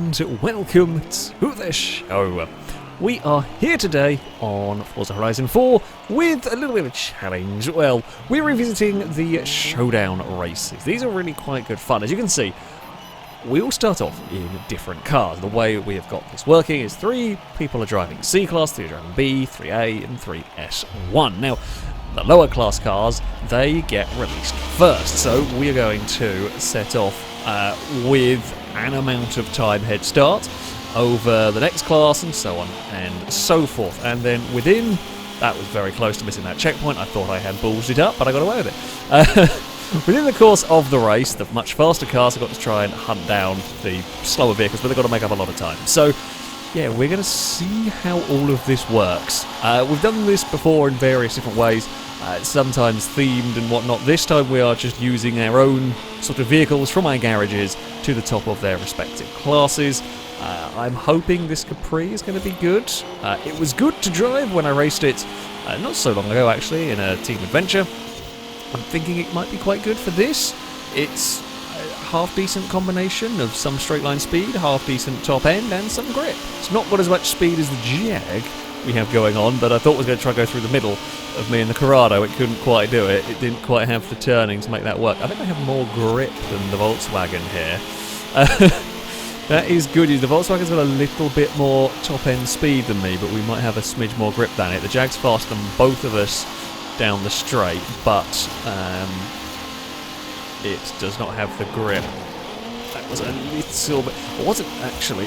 and welcome to the show. We are here today on Forza Horizon 4 with a little bit of a challenge. Well, we're revisiting the showdown races. These are really quite good fun. As you can see, we all start off in different cars. The way we have got this working is 3 people are driving C-Class, 3 are driving B, 3A and 3S1. Now, the lower class cars, they get released first. So we are going to set off with an amount of time head start over the next class and so on and so forth. And then within, that was very close to missing that checkpoint. I thought I had ballsed it up, but I got away with it. Within the course of the race, the much faster cars have got to try and hunt down the slower vehicles, but they've got to make up a lot of time. So, yeah, we're going to see how all of this works. We've done this before in various different ways, sometimes themed and whatnot. This time we are just using our own sort of vehicles from our garages to the top of their respective classes. I'm hoping this Capri is going to be good. It was good to drive when I raced it not so long ago, actually, in a team adventure. I'm thinking it might be quite good for this. It's a half-decent combination of some straight-line speed, half-decent top end, and some grip. It's not got as much speed as the Jag we have going on, but I thought was going to try to go through the middle of me and the Corrado. It couldn't quite do it. It didn't quite have the turning to make that work. I think I have more grip than the Volkswagen here. That is good news. The Volkswagen's got a little bit more top-end speed than me, but we might have a smidge more grip than it. The Jag's faster than both of us down the straight, but it does not have the grip. That was a little bit... I wasn't actually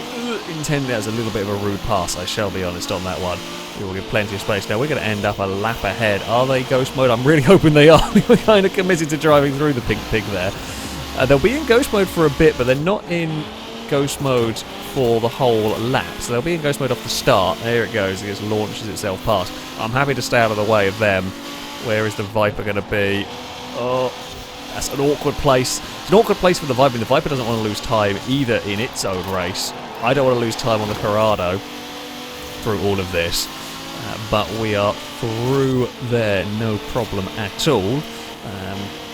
intended as a little bit of a rude pass, I shall be honest on that one. We will give plenty of space. Now we're going to end up a lap ahead. Are they ghost mode? I'm really hoping they are. We were kind of committed to driving through the pink pig there. They'll be in ghost mode for a bit, but they're not in ghost mode for the whole lap. So they'll be in ghost mode off the start. There it goes. It just launches itself past. I'm happy to stay out of the way of them. Where is the Viper going to be? Oh, that's an awkward place. It's an awkward place for the Viper. The Viper doesn't want to lose time either in its own race. I don't want to lose time on the Corrado through all of this. But we are through there, no problem at all.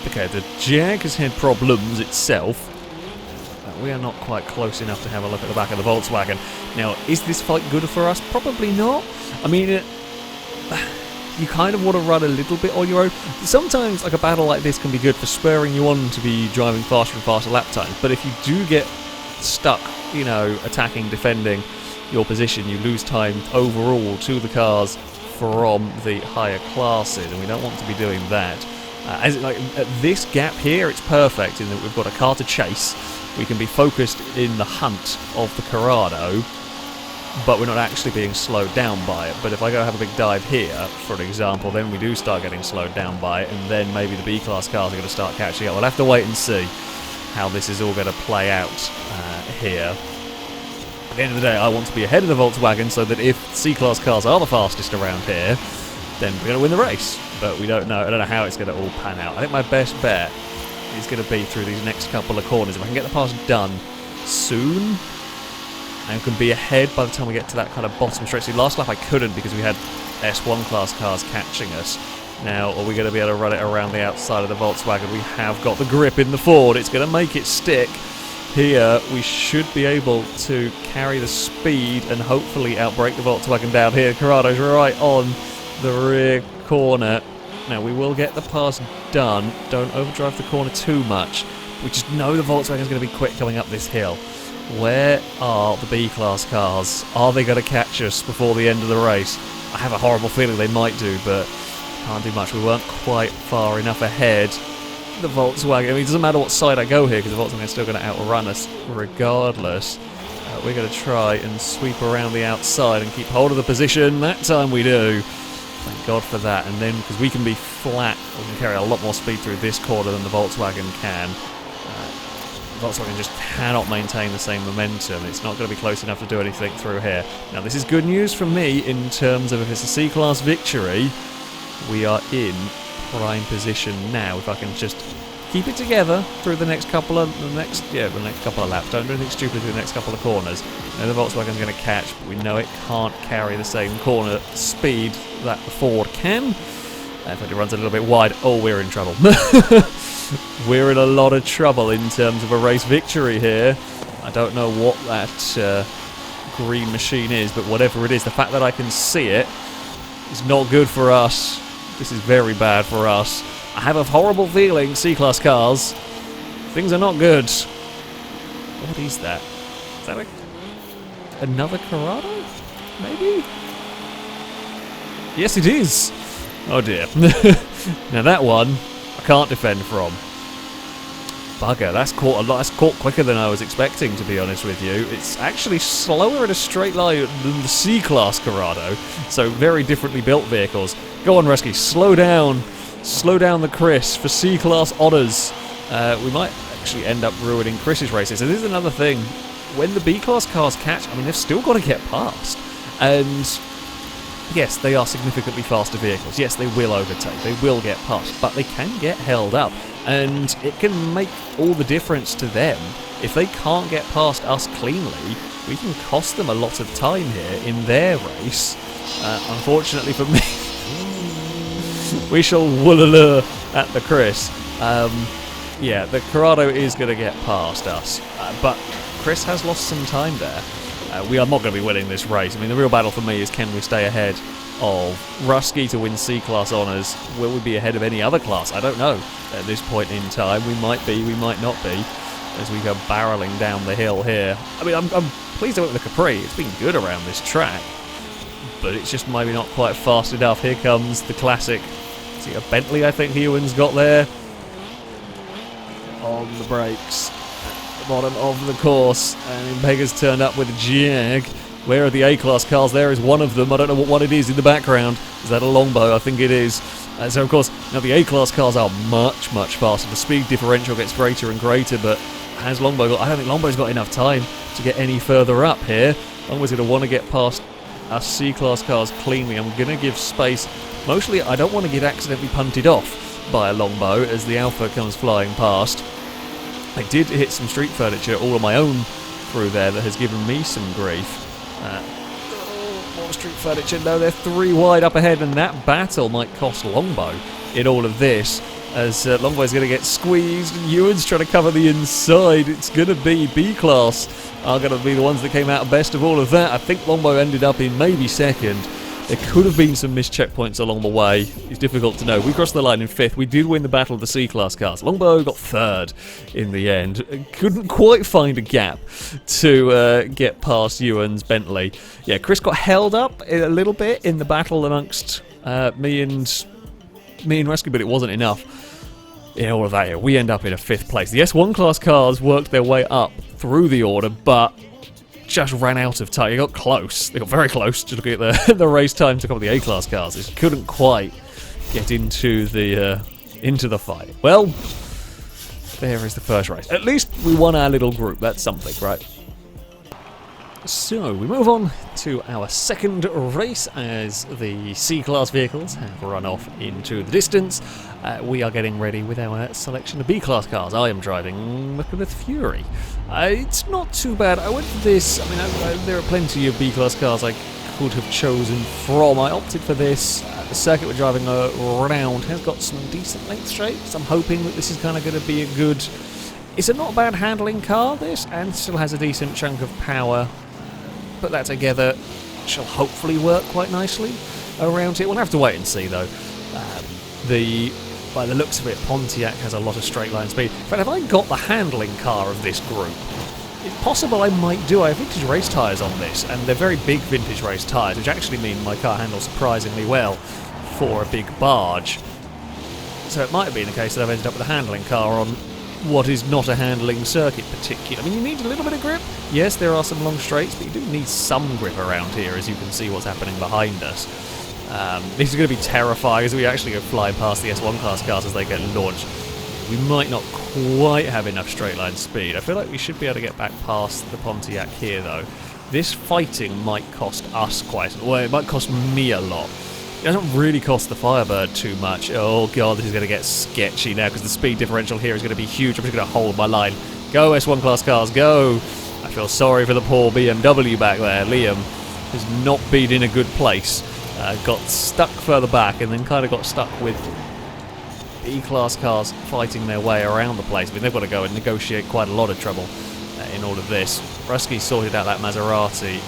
Okay, the Jag has had problems itself. We are not quite close enough to have a look at the back of the Volkswagen. Now, is this fight good for us? Probably not. I mean, you kind of want to run a little bit on your own. Sometimes, like, a battle like this can be good for spurring you on to be driving faster and faster lap times. But if you do get stuck, you know, attacking, defending your position, you lose time overall to the cars from the higher classes, and we don't want to be doing that. At this gap here, it's perfect in that we've got a car to chase. We can be focused in the hunt of the Corrado, but we're not actually being slowed down by it. But if I go have a big dive here, for an example, then we do start getting slowed down by it, and then maybe the B-class cars are going to start catching up. We'll have to wait and see how this is all going to play out here. At the end of the day, I want to be ahead of the Volkswagen so that if C-class cars are the fastest around here, then we're going to win the race. But we don't know. I don't know how it's going to all pan out. I think my best bet is going to be through these next couple of corners. If I can get the pass done soon, and can be ahead by the time we get to that kind of bottom stretch. See, last lap I couldn't because we had S1 class cars catching us. Now, are we going to be able to run it around the outside of the Volkswagen? We have got the grip in the Ford. It's going to make it stick. Here, we should be able to carry the speed and hopefully outbrake the Volkswagen down here. Corrado's right on the rear corner. Now, we will get the pass done. Don't overdrive the corner too much. We just know the Volkswagen's going to be quick coming up this hill. Where are the B-class cars? Are they going to catch us before the end of the race? I have a horrible feeling they might do, but can't do much. We weren't quite far enough ahead. The Volkswagen, I mean, it doesn't matter what side I go here, because the Volkswagen is still going to outrun us regardless. We're going to try and sweep around the outside and keep hold of the position. That time we do. Thank God for that. And then, because we can be flat, we can carry a lot more speed through this corner than the Volkswagen can. The Volkswagen just cannot maintain the same momentum. It's not going to be close enough to do anything through here. Now, this is good news for me in terms of if it's a C-class victory, we are in prime position now. If I can just keep it together through the next couple of laps. Don't do anything stupid through the next couple of corners. Now the Volkswagen's going to catch, but we know it can't carry the same corner speed that the Ford can. In fact, it runs a little bit wide. Oh, we're in trouble. We're in a lot of trouble in terms of a race victory here. I don't know what that green machine is, but whatever it is, the fact that I can see it is not good for us. This is very bad for us. I have a horrible feeling, C-Class cars, things are not good. What is that? Is that another Corrado? Maybe? Yes, it is. Oh dear. Now that one, I can't defend from. Bugger, that's caught a lot. That's caught quicker than I was expecting, to be honest with you. It's actually slower in a straight line than the C-Class Corrado, so very differently built vehicles. Go on, Rusky, slow down. Slow down the Chris for C-Class honours. We might actually end up ruining Chris's races. And this is another thing. When the B-Class cars catch, I mean, they've still got to get past. And yes, they are significantly faster vehicles. Yes, they will overtake. They will get past. But they can get held up. And it can make all the difference to them. If they can't get past us cleanly, we can cost them a lot of time here in their race. Unfortunately for me, we shall woolaloo at the Chris. Yeah, the Corrado is going to get past us. But Chris has lost some time there. We are not going to be winning this race. I mean, the real battle for me is, can we stay ahead of Rusky to win C-Class honours? Will we be ahead of any other class? I don't know. At this point in time, we might be, we might not be, as we go barrelling down the hill here. I mean, I'm pleased I went with the Capri. It's been good around this track, but it's just maybe not quite fast enough. Here comes the classic. See a Bentley, I think Ewan's got there. On the brakes. At the bottom of the course. And Impega's turned up with a Jag. Where are the A-Class cars? There is one of them. I don't know what one it is in the background. Is that a Longbow? I think it is. So, of course, now the A-Class cars are much, much faster. The speed differential gets greater and greater, but has Longbow got... I don't think Longbow's got enough time to get any further up here. Longbow's going to want to get past our C-Class cars cleanly. I'm going to give space. Mostly, I don't want to get accidentally punted off by a Longbow as the Alpha comes flying past. I did hit some street furniture all on my own through there that has given me some grief. More street furniture. No, they're 3 wide up ahead, and that battle might cost Longbow in all of this, as Longbow's going to get squeezed, and Ewan's trying to cover the inside. It's going to be B-Class are going to be the ones that came out best of all of that. I think Longbow ended up in maybe second. There could have been some missed checkpoints along the way. It's difficult to know. We crossed the line in 5th. We did win the battle of the C-Class cars. Longbow got 3rd in the end. Couldn't quite find a gap to get past Ewan's Bentley. Yeah, Chris got held up a little bit in the battle amongst me and Rescue, but it wasn't enough. In all of that here, we end up in a 5th place. The S1 class cars worked their way up through the order, but just ran out of time. They got close. They got very close. Just looking at the race time to cover the A-Class cars. They couldn't quite get into the fight. Well, there is the first race. At least we won our little group. That's something, right? So we move on to our second race as the C-Class vehicles have run off into the distance. We are getting ready with our selection of B-Class cars. I am driving Plymouth Fury. It's not too bad. I went for this. I mean, there are plenty of B-Class cars I could have chosen from. I opted for this. The circuit we're driving around has got some decent length straights. I'm hoping that this is kind of going to be a good... It's a not bad handling car, this, and still has a decent chunk of power. Put that together, shall hopefully work quite nicely around here. We'll have to wait and see, though. By the looks of it, Pontiac has a lot of straight line speed. In fact, if I got the handling car of this group, it's possible I might do. I have vintage race tyres on this, and they're very big vintage race tyres, which actually mean my car handles surprisingly well for a big barge. So it might have been the case that I've ended up with a handling car on what is not a handling circuit particularly. I mean, you need a little bit of grip. Yes, there are some long straights, but you do need some grip around here, as you can see what's happening behind us. This is going to be terrifying as we actually go flying past the S1 class cars as they get launched. We might not quite have enough straight line speed. I feel like we should be able to get back past the Pontiac here, though. This fighting might cost us well, it might cost me a lot. It doesn't really cost the Firebird too much. Oh god, this is going to get sketchy now because the speed differential here is going to be huge. I'm just going to hold my line. Go S1 class cars, go! I feel sorry for the poor BMW back there. Liam has not been in a good place. Got stuck further back and then kind of got stuck with E-class cars fighting their way around the place. I mean, they've got to go and negotiate quite a lot of trouble in all of this. Rusky sorted out that Maserati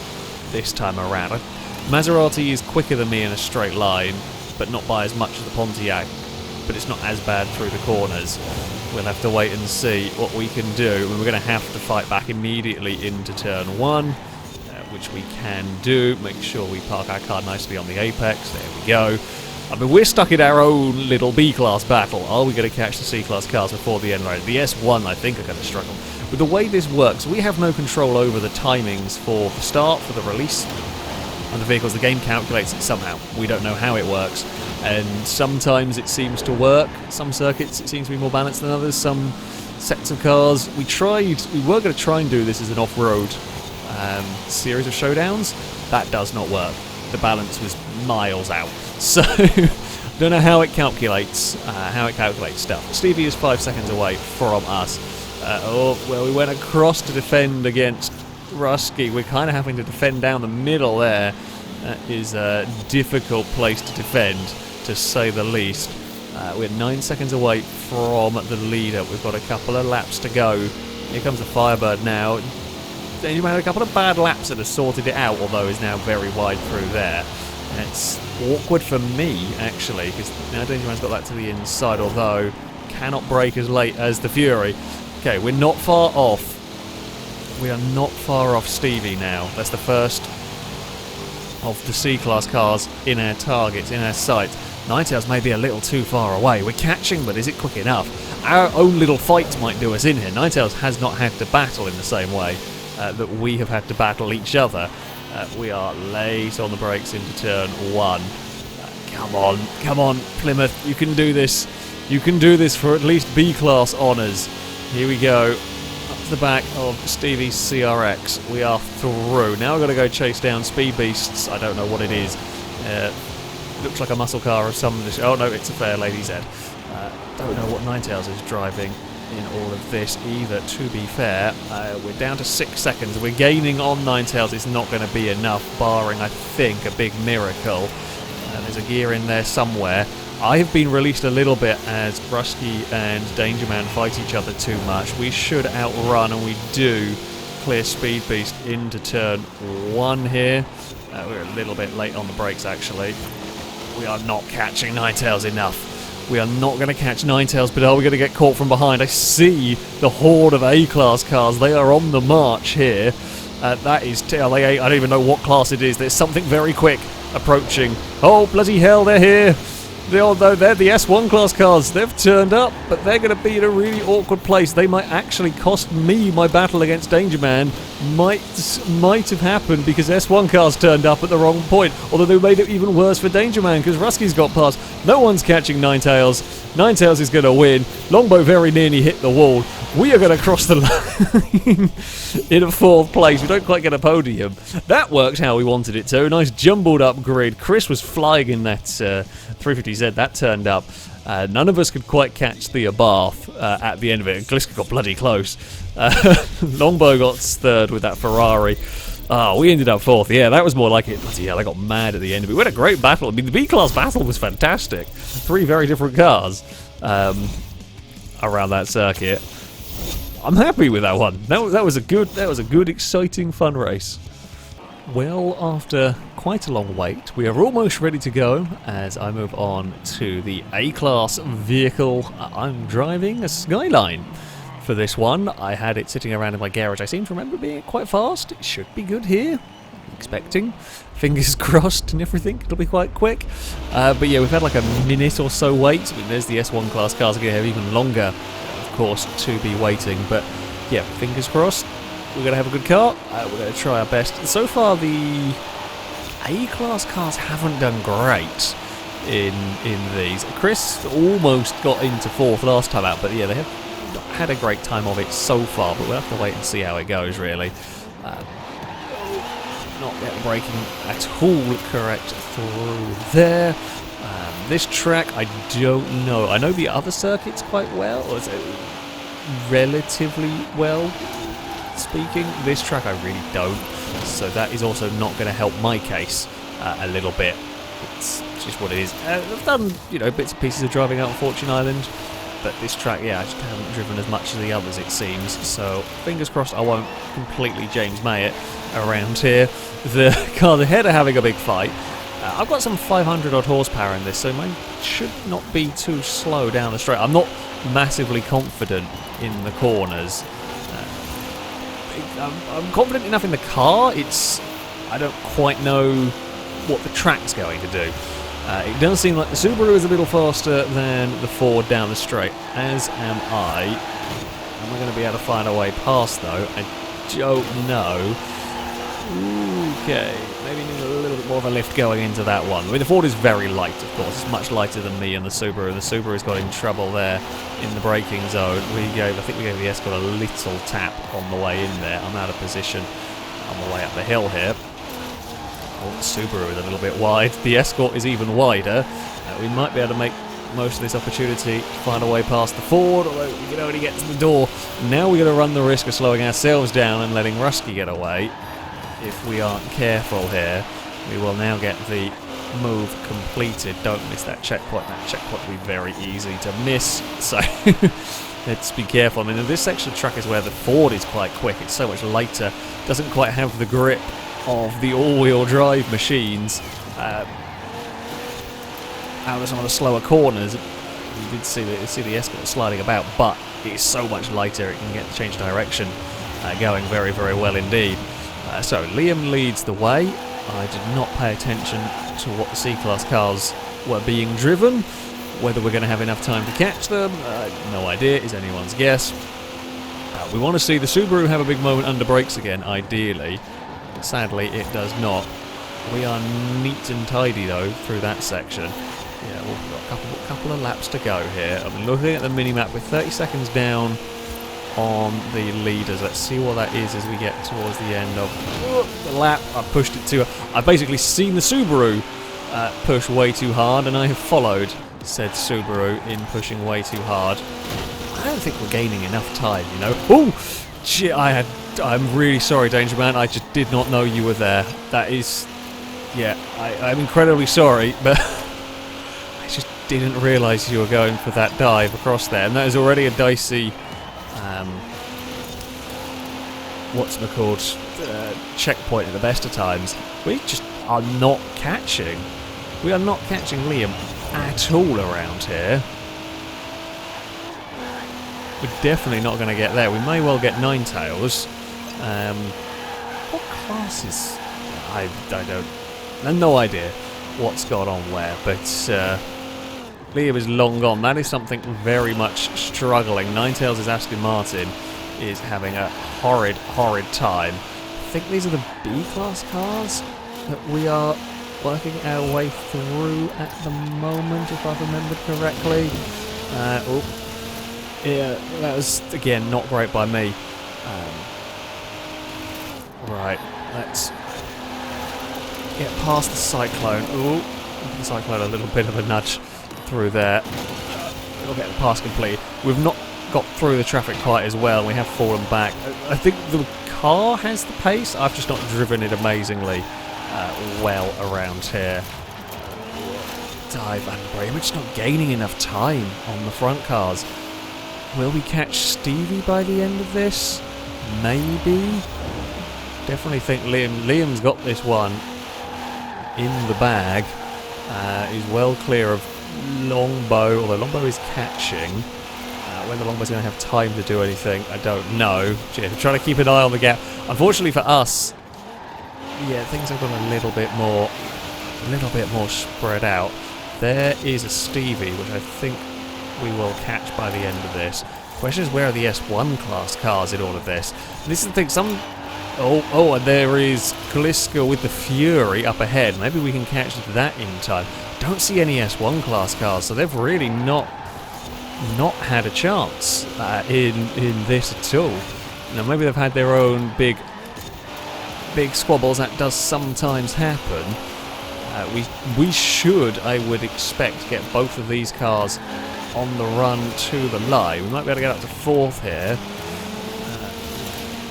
this time around. Maserati is quicker than me in a straight line, but not by as much as the Pontiac. But it's not as bad through the corners. We'll have to wait and see what we can do. We're going to have to fight back immediately into turn 1, which we can do. Make sure we park our car nicely on the apex. There we go. I mean, we're stuck in our own little B-class battle. Are we going to catch the C-class cars before the end round? The S1, I think, are going to struggle. With the way this works, we have no control over the timings for the start, for the release of the vehicles. The game calculates it somehow. We don't know how it works. And sometimes it seems to work. Some circuits, it seems to be more balanced than others. Some sets of cars. We were going to try and do this as an off-road series of showdowns. That does not work. The balance was miles out. So, don't know how it calculates stuff. Stevie is 5 seconds away from us. We went across to defend against Rusky. We're kind of having to defend down the middle there. That is a difficult place to defend, to say the least. We're 9 seconds away from the leader. We've got a couple of laps to go. Here comes the Firebird now. Danger Man had a couple of bad laps that have sorted it out, although is now very wide through there. And it's awkward for me, actually, because now Danger Man's got that to the inside, although cannot brake as late as the Fury. Okay, we're not far off. We are not far off Stevie now. That's the first of the C-Class cars in our targets, in our sights. Ninetales may be a little too far away. We're catching, but is it quick enough? Our own little fights might do us in here. Ninetales has not had to battle in the same way that we have had to battle each other. We are late on the brakes into turn 1. Come on, Plymouth. You can do this. You can do this for at least B-Class honours. Here we go. Up to the back of Stevie's CRX. We are through. Now we've got to go chase down Speed Beasts. I don't know what it is. Looks like a muscle car of some... Oh no, it's a Fair Lady Z. Don't know what Ninetales is driving in all of this either, to be fair. We're down to 6 seconds. We're gaining on Ninetales. It's not going to be enough, barring, I think, a big miracle. There's a gear in there somewhere. I have been released a little bit as Rusky and Danger Man fight each other too much. We should outrun, and we do clear Speed Beast into turn 1 here. We're a little bit late on the brakes, actually. We are not catching Ninetales enough. We are not going to catch Ninetales, but are we going to get caught from behind? I see the horde of A-Class cars. They are on the march here. That is... I don't even know what class it is. There's something very quick approaching. Oh, bloody hell, they're here. They're the S1 class cars. They've turned up, but they're going to be in a really awkward place. They might actually cost me my battle against Danger Man. Might have happened because S1 cars turned up at the wrong point. Although they made it even worse for Danger Man because Rusky's got past. No one's catching Ninetales. Ninetales is going to win. Longbow very nearly hit the wall. We are going to cross the line in 4th place. We don't quite get a podium. That worked how we wanted it to. Nice jumbled up grid. Chris was flying in that 350Z. That turned up. None of us could quite catch the Abarth at the end of it. Gliska got bloody close. Longbow got 3rd with that Ferrari. We ended up 4th. Yeah, that was more like it. Bloody hell, I got mad at the end of it. We had a great battle. I mean, the B-Class battle was fantastic. 3 very different cars around that circuit. I'm happy with that one. That was a good, exciting, fun race. Well, after quite a long wait, we are almost ready to go as I move on to the A-Class vehicle. I'm driving a Skyline for this one. I had it sitting around in my garage. I seem to remember being quite fast. It should be good here. I'm expecting. Fingers crossed and everything. It'll be quite quick. But yeah, we've had like a minute or so wait. I mean, there's the S1 class cars are going to have even longer, of course, to be waiting. But yeah, fingers crossed. We're going to have a good car. We're going to try our best. So far, the A-Class cars haven't done great in these. Chris almost got into 4th last time out, but yeah, they have not had a great time of it so far, but we'll have to wait and see how it goes, really. Not yet braking at all correct through there. This track, I don't know. I know the other circuits quite well, or is it relatively well speaking. This track I really don't, so that is also not going to help my case a little bit. It's just what it is. I've done, bits and pieces of driving out on Fortune Island. but this track, yeah, I just haven't driven as much as the others, it seems. So fingers crossed I won't completely James May it around here. The cars ahead are having a big fight. I've got some 500 odd horsepower in this, so mine should not be too slow down the straight. I'm not massively confident in the corners. I'm confident enough in the car. I don't quite know what the track's going to do. It does seem like the Subaru is a little faster than the Ford down the straight, as am I. Am I going to be able to find a way past, though? I don't know. Okay, maybe need a little bit more of a lift going into that one. I mean, the Ford is very light, of course. It's much lighter than me and the Subaru. The Subaru's got in trouble there in the braking zone. I think we gave the Escort a little tap on the way in there. I'm out of position on the way up the hill here. Oh, the Subaru is a little bit wide. The Escort is even wider. We might be able to make most of this opportunity to find a way past the Ford, although we can only get to the door. Now we're going to run the risk of slowing ourselves down and letting Rusky get away. If we aren't careful here, we will now get the move completed. Don't miss that checkpoint. That checkpoint will be very easy to miss, so let's be careful. I mean, this section of the track is where the Ford is quite quick. It's so much lighter. Doesn't quite have the grip of the all-wheel drive machines out of some of the slower corners. You did see the Escort sliding about, but it's so much lighter. It can get change direction going very, very well indeed. So Liam leads the way. I did not pay attention to what the C-Class cars were being driven. Whether we're going to have enough time to catch them, no idea, is anyone's guess. We want to see the Subaru have a big moment under brakes again, ideally. Sadly, it does not. We are neat and tidy, though, through that section. Yeah, we've got a couple of laps to go here. I'm looking at the mini-map with 30 seconds down on the leaders. Let's see what that is as we get towards the end of the lap. I pushed it too. I've basically seen the Subaru push way too hard, and I have followed said Subaru in pushing way too hard. I don't think we're gaining enough time, you know. Oh, shit! I'm really sorry, Danger Man. I just did not know you were there. That is, yeah. I'm incredibly sorry, but I just didn't realise you were going for that dive across there, and that is already a dicey. What's it called? Checkpoint at the best of times. We just are not catching. We are not catching Liam at all around here. We're definitely not going to get there. We may well get Ninetails. What classes? I have no idea what's gone on where, but Liam is long gone. That is something very much struggling. Ninetails' Aston Martin is having a horrid, horrid time. I think these are the B-Class cars that we are working our way through at the moment, if I've remembered correctly. Yeah, that was, again, not great by me. Right, let's get past the Cyclone. Ooh, the Cyclone a little bit of a nudge through there. We'll get the pass complete. We've not got through the traffic quite as well. We have fallen back. I think the car has the pace. I've just not driven it amazingly well around here. Dive and brake. We're just not gaining enough time on the front cars. Will we catch Stevie by the end of this? Maybe. Definitely think Liam's got this one in the bag. He's well clear of Longbow, although Longbow is catching. Whether Longbow's going to have time to do anything, I don't know. We're trying to keep an eye on the gap. Unfortunately for us, yeah, things have gone a little bit more spread out. There is a Stevie, which I think we will catch by the end of this. Question is, where are the S1 class cars in all of this? This is the thing. And there is Kaliska with the Fury up ahead. Maybe we can catch that in time. Don't see any S1 class cars, so they've really not had a chance in this at all. Now maybe they've had their own big squabbles. That does sometimes happen. We should, I would expect, get both of these cars on the run to the line. We might be able to get up to fourth here.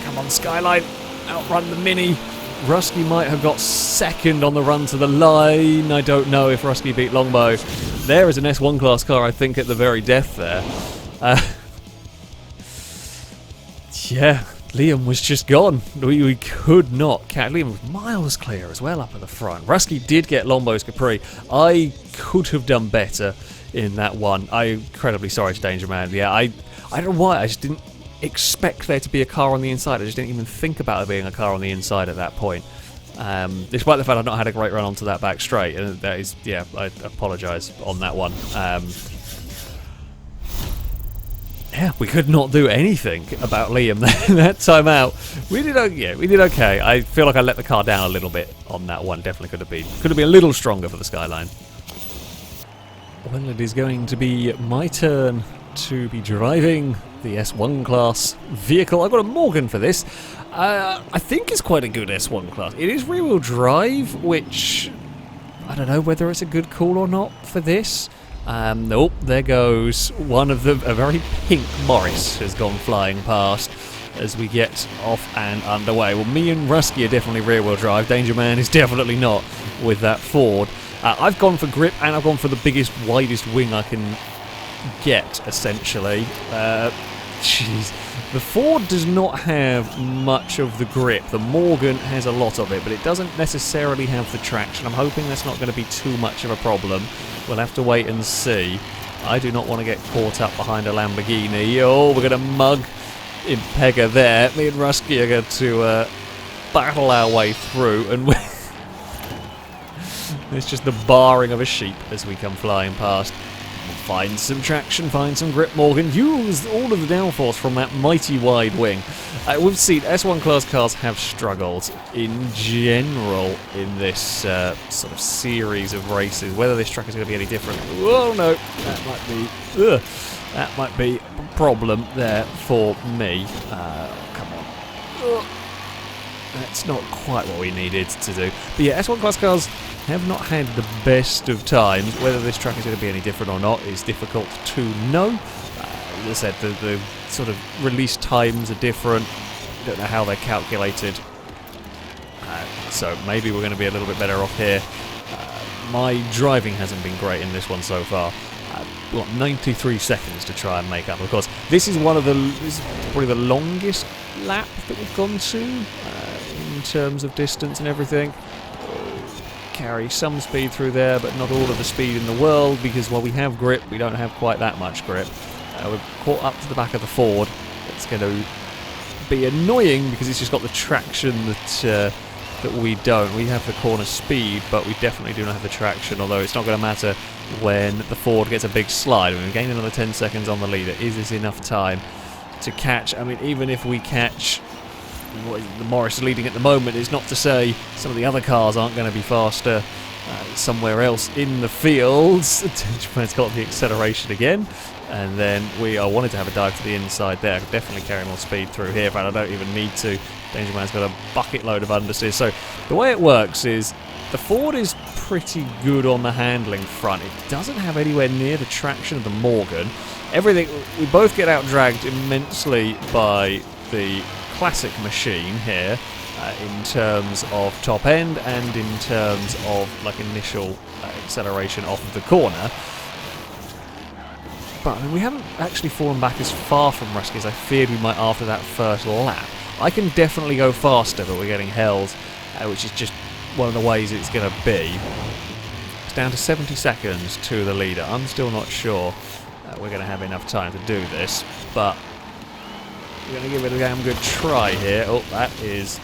Come on, Skyline, outrun the Mini. Rusky might have got second on the run to the line. I don't know if Rusky beat Longbow. There is an S1 class car, I think, at the very death there. Yeah, Liam was just gone. We could not catch. Liam was miles clear as well up at the front. Rusky did get Lombo's Capri. I could have done better in that one. I'm incredibly sorry to Danger Man. Yeah, I don't know why. I just didn't expect there to be a car on the inside. I just didn't even think about there being a car on the inside at that point. Despite the fact I've not had a great run onto that back straight. And that is, yeah, I apologise on that one. Yeah, we could not do anything about Liam that time out. We did okay. I feel like I let the car down a little bit on that one. Definitely could have been a little stronger for the skyline. Well, it is going to be my turn to be driving the S1 class vehicle. I've got a Morgan for this. I think it's quite a good S1 class. It is rear-wheel drive, which I don't know whether it's a good call or not for this. Nope, there goes one of them. A very pink Morris has gone flying past as we get off and underway. Well, me and Rusky are definitely rear-wheel drive. Danger Man is definitely not with that Ford. I've gone for grip and I've gone for the biggest, widest wing I can get, essentially. Jeez. The Ford does not have much of the grip. The Morgan has a lot of it, but it doesn't necessarily have the traction. I'm hoping that's not going to be too much of a problem. We'll have to wait and see. I do not want to get caught up behind a Lamborghini. Oh, we're going to mug Impega there. Me and Rusky are going to battle our way through, and it's just the barring of a sheep as we come flying past. Find some traction, find some grip, Morgan. Use all of the downforce from that mighty wide wing. We've seen S1 class cars have struggled in general in this sort of series of races. Whether this track is going to be any different. Oh no, that might be a problem there for me. Come on. That's not quite what we needed to do. But yeah, S1 class cars have not had the best of times. Whether this track is going to be any different or not is difficult to know. As I said, the sort of release times are different. Don't know how they're calculated. So maybe we're going to be a little bit better off here. My driving hasn't been great in this one so far. We've got 93 seconds to try and make up. Of course, this is probably the longest lap that we've gone to in terms of distance and everything. Carry some speed through there, but not all of the speed in the world, because while we have grip, we don't have quite that much grip. We're caught up to the back of the Ford. It's going to be annoying because it's just got the traction that we don't. We have the corner speed, but we definitely do not have the traction, although it's not going to matter when the Ford gets a big slide. We've gained another 10 seconds on the leader. Is this enough time to catch? I mean, even if we catch the Morris leading at the moment, is not to say some of the other cars aren't going to be faster somewhere else in the fields. It's got the acceleration again, and then I wanted to have a dive to the inside there. I could definitely carry more speed through here, but I don't even need to. Danger Man's got a bucket load of understeer. So the way it works is the Ford is pretty good on the handling front. It doesn't have anywhere near the traction of the Morgan. Everything, we both get out dragged immensely by the classic machine here in terms of top end and in terms of like initial acceleration off of the corner. But I mean, we haven't actually fallen back as far from Rusky as I feared we might after that first lap. I can definitely go faster, but we're getting held, which is just one of the ways it's going to be. It's down to 70 seconds to the leader. I'm still not sure we're going to have enough time to do this, but we're going to give it a damn good try here. Oh, that is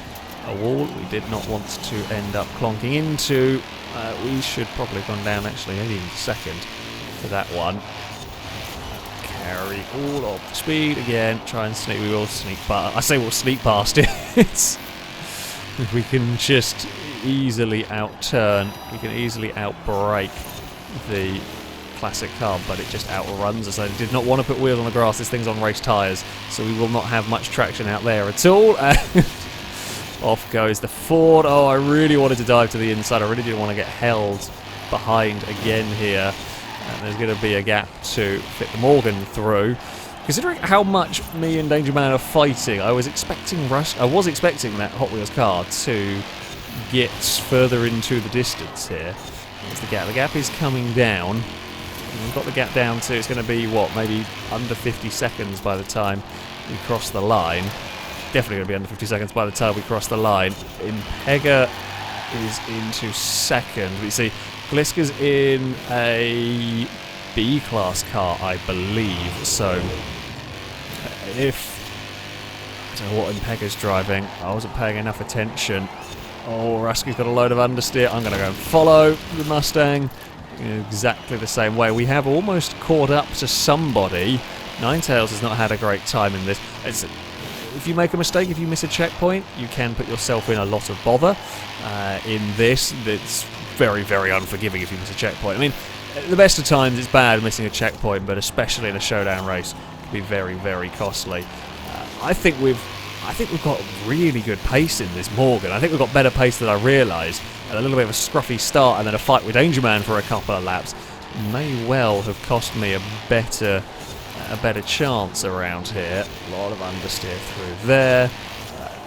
a wall we did not want to end up clonking into. We should probably have gone down actually 18 second for that one. Carry all of the speed again. Try and sneak. We will sneak past. I say we'll sneak past it. We can just easily outturn. We can easily outbrake the classic car, but it just outruns us. I did not want to put wheels on the grass. This thing's on race tyres, so we will not have much traction out there at all. Off goes the Ford. Oh, I really wanted to dive to the inside. I really didn't want to get held behind again here. And there's going to be a gap to fit the Morgan through. Considering how much me and Danger Man are fighting, I was expecting that Hot Wheels car to get further into the distance here. There's the gap. The gap is coming down. We've got the gap down to, it's going to be, what, maybe under 50 seconds by the time we cross the line. Definitely going to be under 50 seconds by the time we cross the line. Impega is into second. We see Gliska's in a B-class car, I believe. So, if... I don't know what Impega's driving. I wasn't paying enough attention. Oh, Rusky's got a load of understeer. I'm going to go and follow the Mustang in exactly the same way. We have almost caught up to somebody. Ninetales has not had a great time in this. If you make a mistake, if you miss a checkpoint, you can put yourself in a lot of bother. In this, it's very, very unforgiving if you miss a checkpoint. I mean, at the best of times, it's bad missing a checkpoint, but especially in a showdown race, it can be very, very costly. I think we've got really good pace in this Morgan. I think we've got better pace than I realised. And a little bit of a scruffy start and then a fight with Danger Man for a couple of laps may well have cost me a better chance around here. A lot of understeer through there.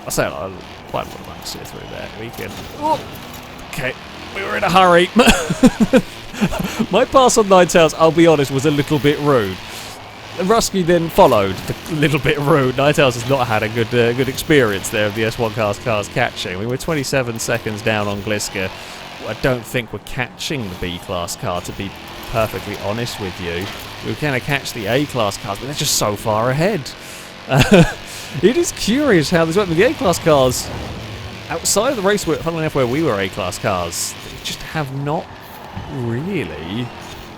I say quite a lot of understeer through there. We can... Oh, okay, we were in a hurry. My pass on Ninetales, I'll be honest, was a little bit rude. Rusky then followed, a little bit rude. Ninetales has not had a good experience there of the S1 cars catching. We were 27 seconds down on Gliska. I don't think we're catching the B-class car, to be perfectly honest with you. We were going to catch the A-class cars, but they're just so far ahead. It is curious how this went with the A-class cars. Outside of the race, funnily enough, where we were A-class cars, they just have not really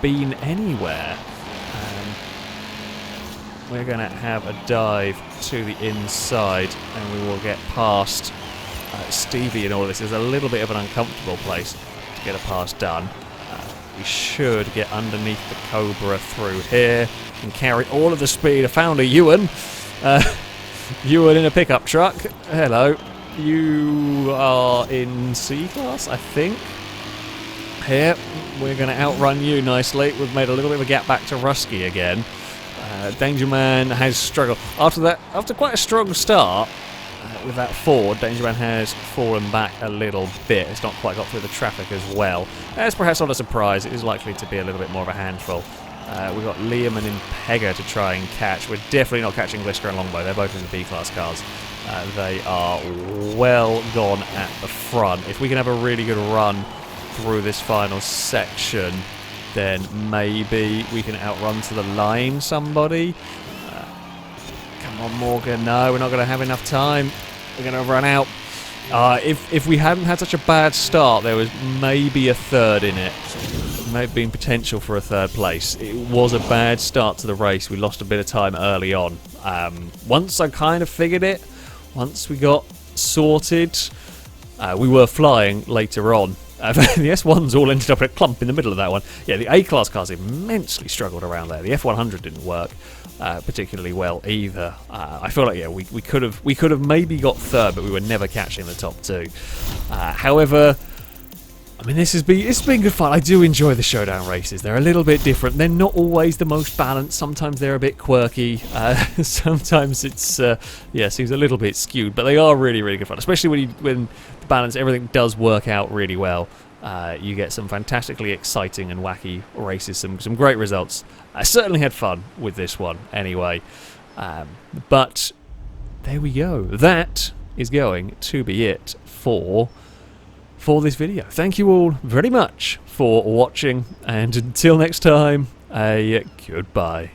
been anywhere. We're going to have a dive to the inside and we will get past Stevie in all of this. It's a little bit of an uncomfortable place to get a pass done. We should get underneath the Cobra through here and carry all of the speed. I found a Ewan. Ewan in a pickup truck. Hello. You are in C-class, I think. Here, we're going to outrun you nicely. We've made a little bit of a gap back to Rusky again. Danger Man has struggled. After quite a strong start with that Ford, Danger Man has fallen back a little bit. It's not quite got through the traffic as well. That's perhaps not a surprise. It is likely to be a little bit more of a handful. We've got Liam and Impega to try and catch. We're definitely not catching Gliska and Longbow. They're both in the B-class cars. They are well gone at the front. If we can have a really good run through this final section, then maybe we can outrun to the line somebody. Come on, Morgan. No, we're not going to have enough time. We're going to run out. If we hadn't had such a bad start, there was maybe a third in it. May have been potential for a third place. It was a bad start to the race. We lost a bit of time early on. Once I kind of figured it, once we got sorted, we were flying later on. The S1s all ended up in a clump in the middle of that one. Yeah, the A-class cars immensely struggled around there. The F100 didn't work particularly well either. I feel like, yeah, we could have maybe got third, but we were never catching the top two. However, I mean, it's been good fun. I do enjoy the showdown races. They're a little bit different. They're not always the most balanced. Sometimes they're a bit quirky. Sometimes it's seems a little bit skewed. But they are really, really good fun. Especially when the balance, everything does work out really well. You get some fantastically exciting and wacky races. Some great results. I certainly had fun with this one. Anyway, but there we go. That is going to be it for this video. Thank you all very much for watching, and until next time, a goodbye.